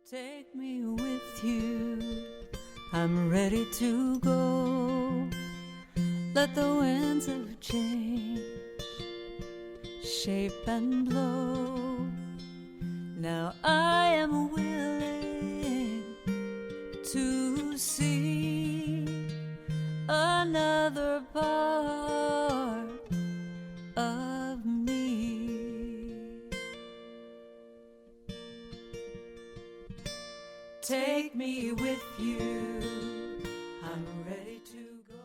Take me with you, I'm ready to go. Let the winds of change shape and blow. Now I am willing to see another part of me. Take me with you, I'm ready to go.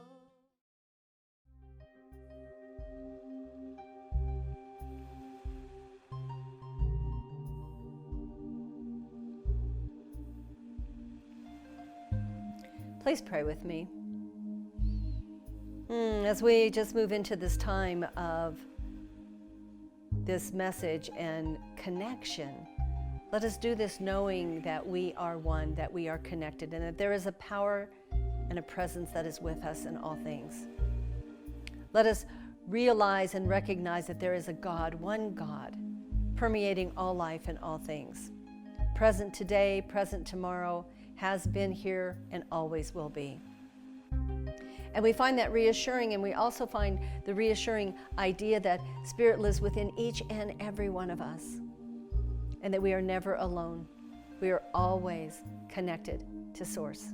Please pray with me. As we just move into this time of this message and connection, let us do this knowing that we are one, that we are connected, and that there is a power and a presence that is with us in all things. Let us realize and recognize that there is a God, one God, permeating all life and all things. Present today, present tomorrow, has been here, and always will be. And we find that reassuring, and we also find the reassuring idea that Spirit lives within each and every one of us, and that we are never alone. We are always connected to Source.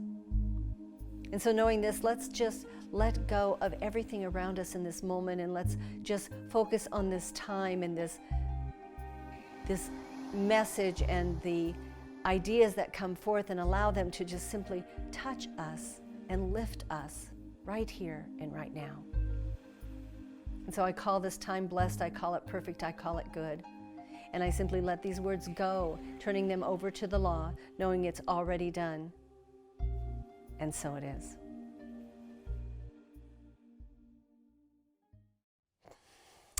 And so knowing this, let's just let go of everything around us in this moment, and let's just focus on this time and this message and the ideas that come forth, and allow them to just simply touch us and lift us right here and right now. And so I call this time blessed, I call it perfect, I call it good. And I simply let these words go, turning them over to the law, knowing it's already done. And so it is.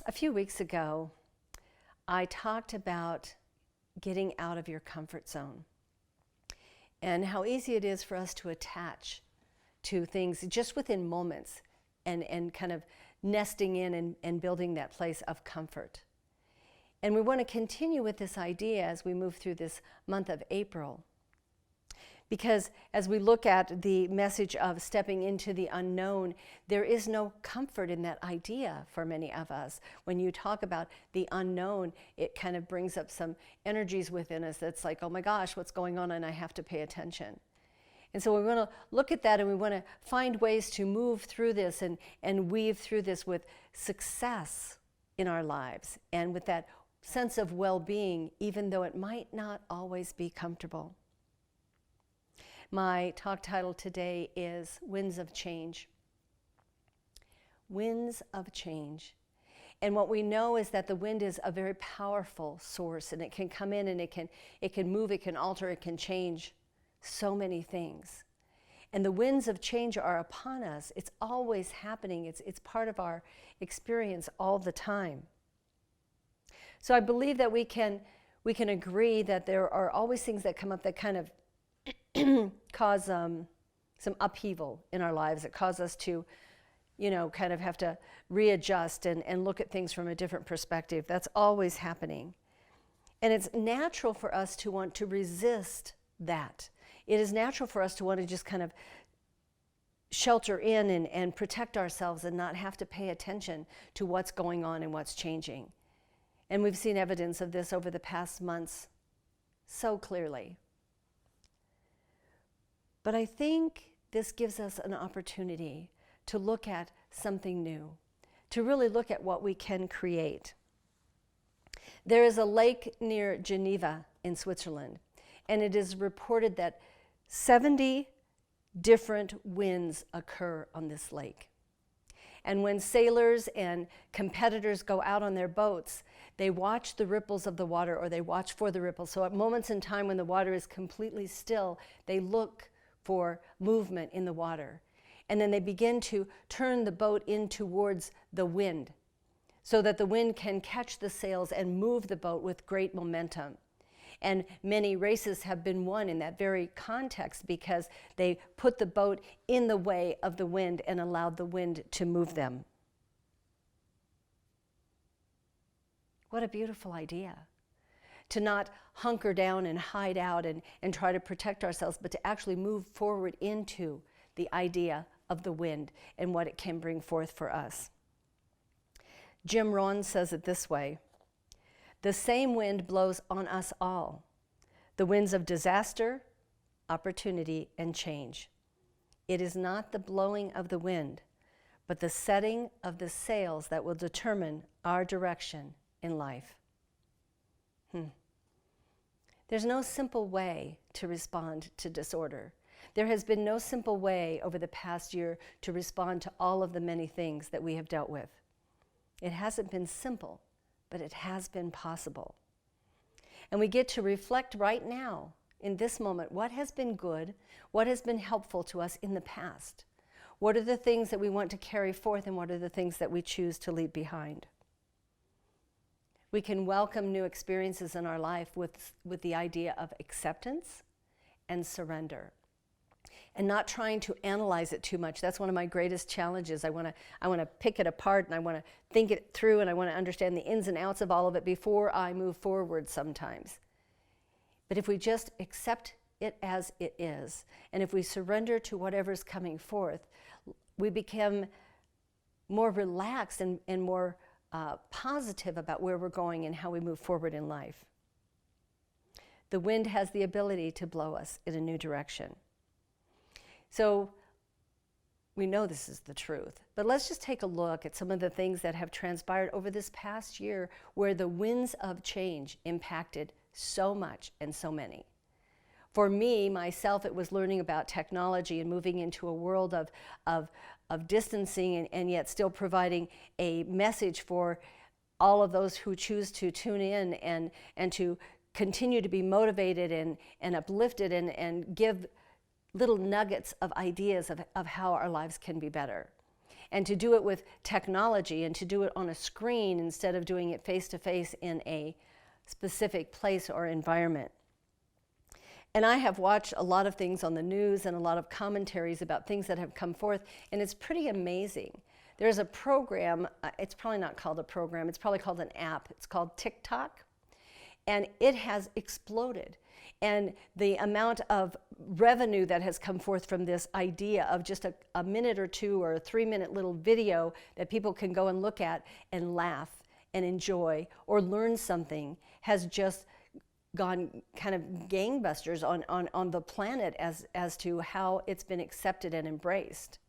A few weeks ago, I talked about getting out of your comfort zone and how easy it is for us to attach to things just within moments and kind of nesting in and building that place of comfort. And we want to continue with this idea as we move through this month of April. Because as we look at the message of stepping into the unknown, there is no comfort in that idea for many of us. When you talk about the unknown, it kind of brings up some energies within us that's like, oh my gosh, what's going on, and I have to pay attention. And so we want to look at that, and we want to find ways to move through this and weave through this with success in our lives and with that sense of well-being, even though it might not always be comfortable. My talk title today is Winds of Change. Winds of change. And what we know is that the wind is a very powerful source, and it can come in and it can move, it can alter, it can change so many things. And the winds of change are upon us. It's always happening. It's part of our experience all the time. So I believe that we can agree that there are always things that come up that kind of cause some upheaval in our lives. It causes us to, kind of have to readjust and look at things from a different perspective. That's always happening. And it's natural for us to want to resist that. It is natural for us to want to just kind of shelter in and protect ourselves and not have to pay attention to what's going on and what's changing. And we've seen evidence of this over the past months so clearly. But I think this gives us an opportunity to look at something new, to really look at what we can create. There is a lake near Geneva in Switzerland, and it is reported that 70 different winds occur on this lake. And when sailors and competitors go out on their boats, they watch the ripples of the water, or they watch for the ripples. So at moments in time when the water is completely still, they look for movement in the water. And then they begin to turn the boat in towards the wind so that the wind can catch the sails and move the boat with great momentum. And many races have been won in that very context because they put the boat in the way of the wind and allowed the wind to move them. What a beautiful idea. to not hunker down and hide out and try to protect ourselves, but to actually move forward into the idea of the wind and what it can bring forth for us. Jim Rohn says it this way: the same wind blows on us all, the winds of disaster, opportunity, and change. It is not the blowing of the wind, but the setting of the sails that will determine our direction in life. There's no simple way to respond to disorder. There has been no simple way over the past year to respond to all of the many things that we have dealt with. It hasn't been simple, but it has been possible. And we get to reflect right now, in this moment, what has been good, what has been helpful to us in the past. What are the things that we want to carry forth, and what are the things that we choose to leave behind? We can welcome new experiences in our life with the idea of acceptance and surrender, and not trying to analyze it too much. That's one of my greatest challenges. I want to pick it apart, and I want to think it through, and I want to understand the ins and outs of all of it before I move forward sometimes. But if we just accept it as it is, and if we surrender to whatever's coming forth, we become more relaxed and more positive about where we're going and how we move forward in life. The wind has the ability to blow us in a new direction. So we know this is the truth, but let's just take a look at some of the things that have transpired over this past year where the winds of change impacted so much and so many. For me, myself, it was learning about technology and moving into a world of distancing and yet still providing a message for all of those who choose to tune in and to continue to be motivated and uplifted and give little nuggets of ideas of how our lives can be better. And to do it with technology and to do it on a screen instead of doing it face-to-face in a specific place or environment. And I have watched a lot of things on the news and a lot of commentaries about things that have come forth, and it's pretty amazing. There's a program, it's probably not called a program, it's probably called an app. It's called TikTok, and it has exploded. And the amount of revenue that has come forth from this idea of just a minute or two or a 3-minute little video that people can go and look at and laugh and enjoy or learn something has just gone kind of gangbusters on the planet as to how it's been accepted and embraced.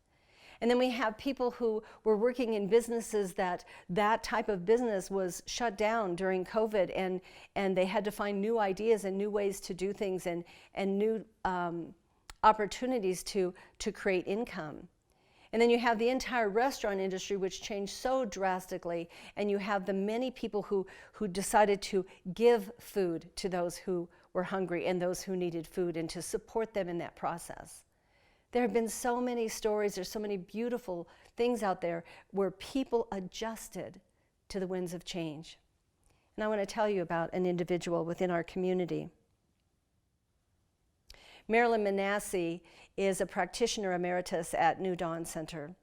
And then we have people who were working in businesses that type of business was shut down during COVID, and they had to find new ideas and new ways to do things and new opportunities to create income. And then you have the entire restaurant industry, which changed so drastically, and you have the many people who decided to give food to those who were hungry and those who needed food, and to support them in that process. There have been so many stories, there's so many beautiful things out there where people adjusted to the winds of change. And I want to tell you about an individual within our community. Marilyn Manasseh is a practitioner emeritus at New Dawn Center.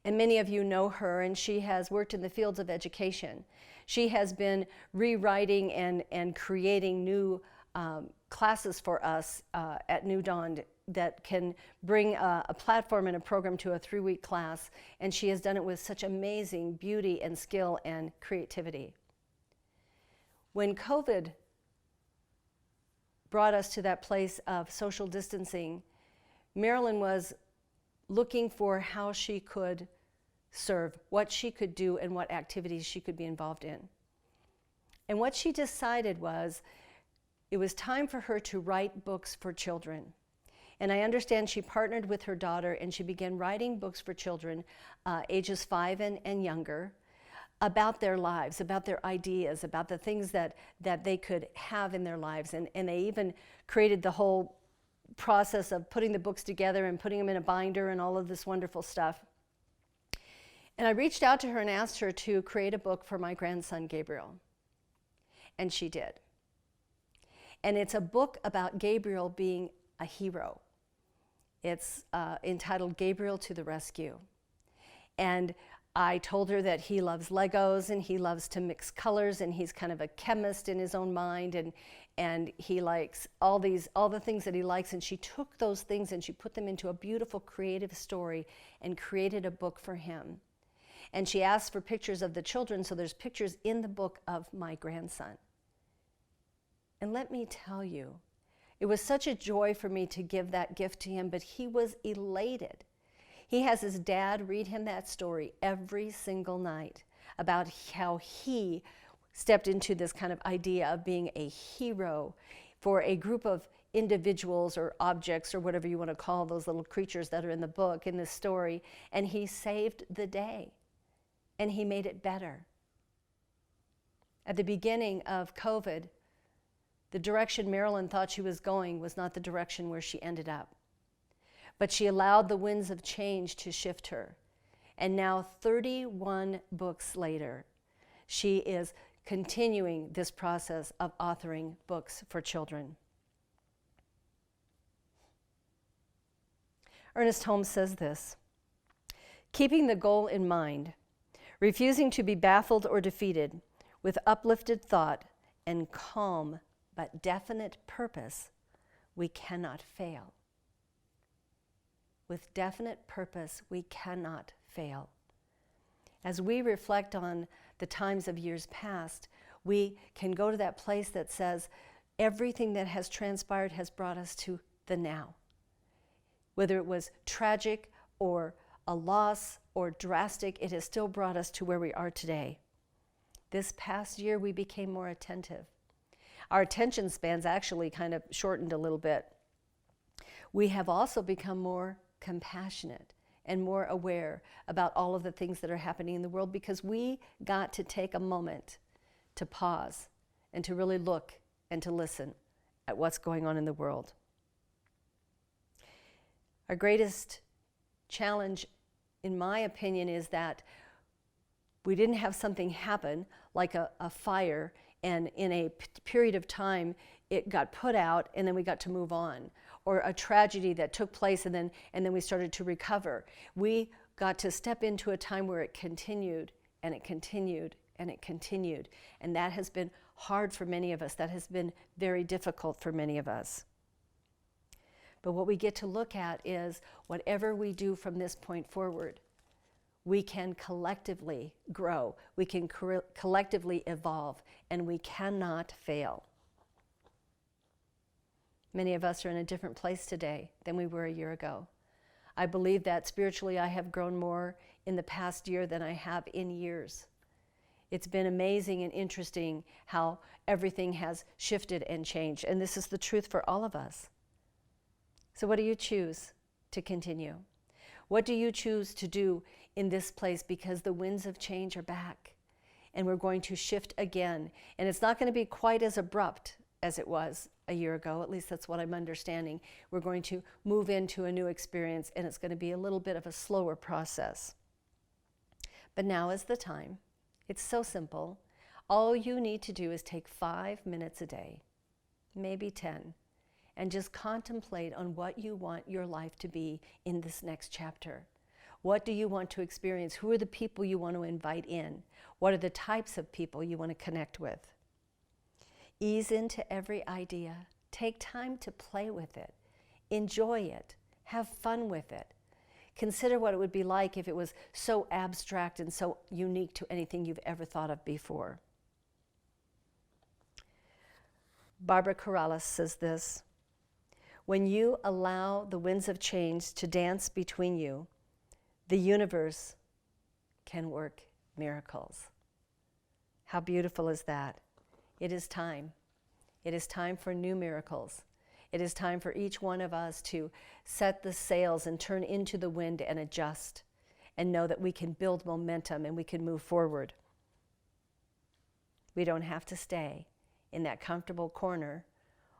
And many of you know her, and she has worked in the fields of education. She has been rewriting and creating new classes for us at New Dawn that can bring a platform and a program to a 3-week class, and she has done it with such amazing beauty and skill and creativity. When COVID brought us to that place of social distancing, Marilyn was looking for how she could serve, what she could do, and what activities she could be involved in. And what she decided was it was time for her to write books for children. And I understand she partnered with her daughter, and she began writing books for children ages 5 and younger about their lives, about their ideas, about the things that they could have in their lives. And they even created the whole process of putting the books together and putting them in a binder and all of this wonderful stuff. And I reached out to her and asked her to create a book for my grandson, Gabriel. And she did. And it's a book about Gabriel being a hero. It's entitled Gabriel to the Rescue. And I told her that he loves Legos and he loves to mix colors, and he's kind of a chemist in his own mind, and he likes all the things that he likes. And she took those things and she put them into a beautiful creative story and created a book for him. And she asked for pictures of the children, so there's pictures in the book of my grandson. And let me tell you, it was such a joy for me to give that gift to him, but he was elated. He has his dad read him that story every single night about how he stepped into this kind of idea of being a hero for a group of individuals or objects or whatever you want to call those little creatures that are in the book, in this story, and he saved the day, and he made it better. At the beginning of COVID, the direction Marilyn thought she was going was not the direction where she ended up. But she allowed the winds of change to shift her. And now, 31 books later, she is continuing this process of authoring books for children. Ernest Holmes says this: keeping the goal in mind, refusing to be baffled or defeated, with uplifted thought and calm but definite purpose, we cannot fail. With definite purpose, we cannot fail. As we reflect on the times of years past, we can go to that place that says everything that has transpired has brought us to the now. Whether it was tragic or a loss or drastic, it has still brought us to where we are today. This past year, we became more attentive. Our attention spans actually kind of shortened a little bit. We have also become more compassionate and more aware about all of the things that are happening in the world, because we got to take a moment to pause and to really look and to listen at what's going on in the world. Our greatest challenge, in my opinion, is that we didn't have something happen like a fire, and in a period of time it got put out and then we got to move on, or a tragedy that took place and then we started to recover. We got to step into a time where it continued and it continued and it continued, and that has been hard for many of us. That has been very difficult for many of us. But what we get to look at is whatever we do from this point forward, we can collectively grow, we can collectively evolve, and we cannot fail. Many of us are in a different place today than we were a year ago. I believe that spiritually I have grown more in the past year than I have in years. It's been amazing and interesting how everything has shifted and changed, and this is the truth for all of us. So what do you choose to continue? What do you choose to do in this place? Because the winds of change are back, and we're going to shift again. And it's not going to be quite as abrupt as it was a year ago. At least that's what I'm understanding. We're going to move into a new experience, and it's going to be a little bit of a slower process. But now is the time. It's so simple. All you need to do is take 5 minutes a day, maybe 10, and just contemplate on what you want your life to be in this next chapter. What do you want to experience? Who are the people you want to invite in? What are the types of people you want to connect with? Ease into every idea. Take time to play with it. Enjoy it. Have fun with it. Consider what it would be like if it was so abstract and so unique to anything you've ever thought of before. Barbara Corrales says this: when you allow the winds of change to dance between you, the universe can work miracles. How beautiful is that? It is time. It is time for new miracles. It is time for each one of us to set the sails and turn into the wind and adjust and know that we can build momentum and we can move forward. We don't have to stay in that comfortable corner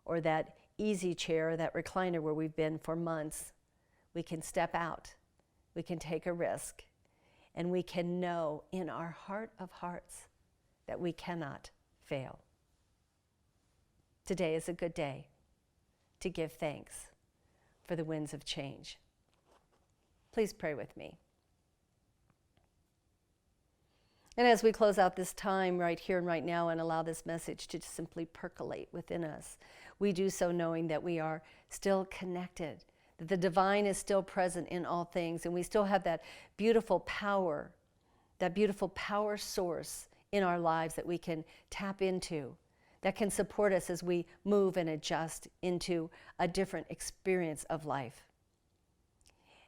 or that easy chair or that recliner where we've been for months. We can step out. We can take a risk. And we can know in our heart of hearts that we cannot fail. Today is a good day to give thanks for the winds of change. Please pray with me. And as we close out this time right here and right now and allow this message to simply percolate within us, we do so knowing that we are still connected, that the divine is still present in all things, and we still have that beautiful power source in our lives that we can tap into, that can support us as we move and adjust into a different experience of life.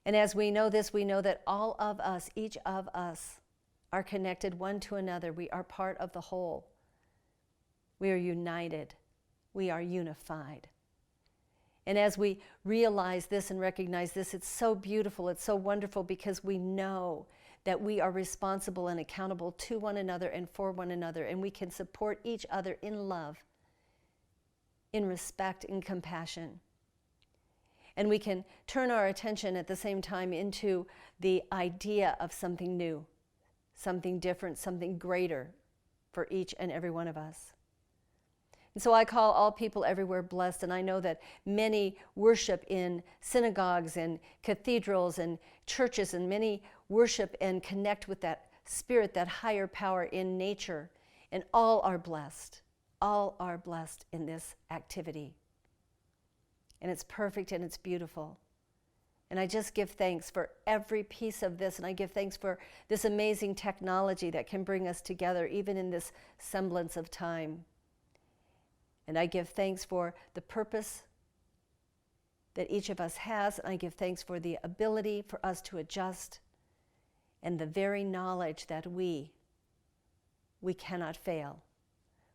And as we know this, we know that all of us, each of us, are connected one to another. We are part of the whole. We are united. We are unified. And as we realize this and recognize this, it's so beautiful, it's so wonderful, because we know that we are responsible and accountable to one another and for one another, and we can support each other in love, in respect, in compassion. And we can turn our attention at the same time into the idea of something new, something different, something greater for each and every one of us. And so I call all people everywhere blessed, and I know that many worship in synagogues and cathedrals and churches, and many worship and connect with that spirit, that higher power in nature, and all are blessed. All are blessed in this activity. And it's perfect and it's beautiful. And I just give thanks for every piece of this, and I give thanks for this amazing technology that can bring us together even in this semblance of time. And I give thanks for the purpose that each of us has, and I give thanks for the ability for us to adjust, and the very knowledge that we cannot fail.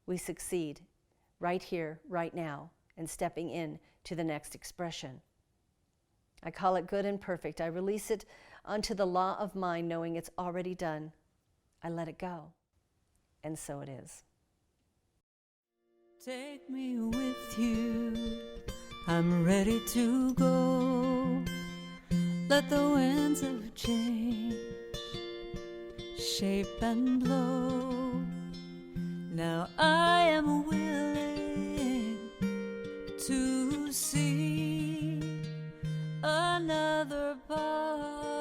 We succeed right here, right now, and stepping in to the next expression. I call it good and perfect. I release it unto the law of mind, knowing it's already done. I let it go, and so it is. Take me with you, I'm ready to go. Let the winds of change shape and blow. Now I am willing to see another part